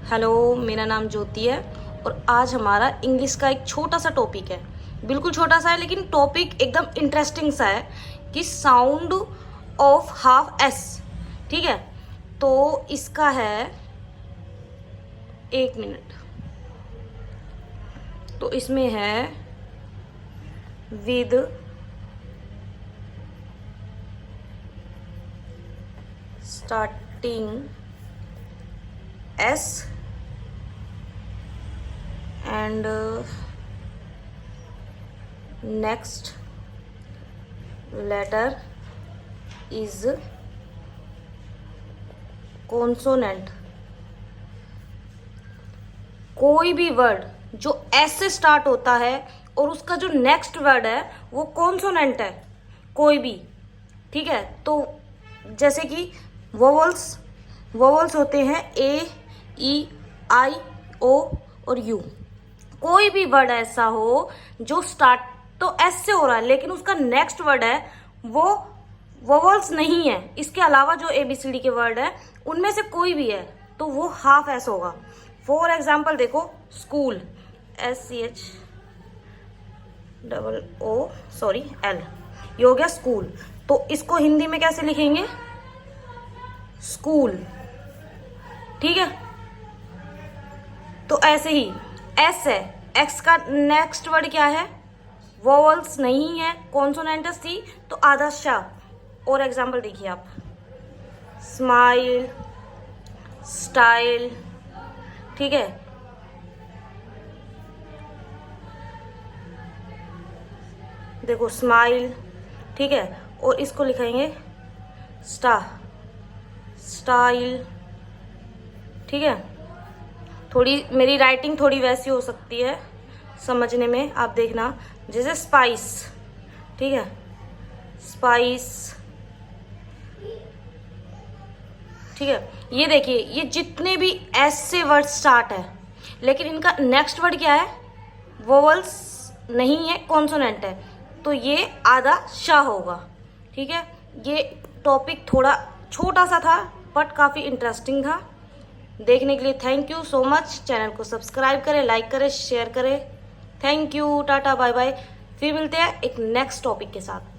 Hello, मेरा नाम ज्योति है और आज हमारा इंग्लिश का एक छोटा सा टॉपिक है। बिल्कुल छोटा सा है लेकिन टॉपिक एकदम इंटरेस्टिंग सा है कि साउंड ऑफ हाफ एस। ठीक है, तो इसका है 1 मिनट। तो इसमें है with starting S and next letter is consonant। कोई भी वर्ड जो एस से स्टार्ट होता है और उसका जो नेक्स्ट वर्ड है वो कॉन्सोनेंट है, कोई भी। ठीक है, तो जैसे कि वोवल्स होते हैं ए, ई, आई, ओ और यू। कोई भी वर्ड ऐसा हो जो स्टार्ट तो एस से हो रहा है लेकिन उसका नेक्स्ट वर्ड है वो वोवल्स नहीं है, इसके अलावा जो ABCD के वर्ड है उनमें से कोई भी है तो वो हाफ एस होगा। फॉर एग्जाम्पल देखो, स्कूल SCHOOL, ये हो गया स्कूल। तो इसको हिंदी में कैसे लिखेंगे? स्कूल। ठीक है, तो ऐसे ही एस है, एक्स का नेक्स्ट वर्ड क्या है? वोवल्स नहीं है, कॉन्सोनेंट सी, तो आधा शाह। और एग्जाम्पल देखिए आप, स्माइल, स्टाइल। ठीक है, देखो स्माइल। ठीक है, और इसको लिखेंगे स्टाइल। ठीक है, थोड़ी मेरी राइटिंग थोड़ी वैसी हो सकती है समझने में, आप देखना। जैसे स्पाइस, ठीक है, स्पाइस। ठीक है, ये देखिए, ये जितने भी एस से वर्ड स्टार्ट है लेकिन इनका नेक्स्ट वर्ड क्या है? वोवल्स नहीं है, कॉन्सोनेंट है, तो ये आधा शाह होगा। ठीक है, ये टॉपिक थोड़ा छोटा सा था बट काफ़ी इंटरेस्टिंग था। देखने के लिए thank you so much. Channel को सब्सक्राइब करें, लाइक करें, शेयर करें। Thank you, tata, bye bye. फिर मिलते हैं एक नेक्स्ट टॉपिक के साथ।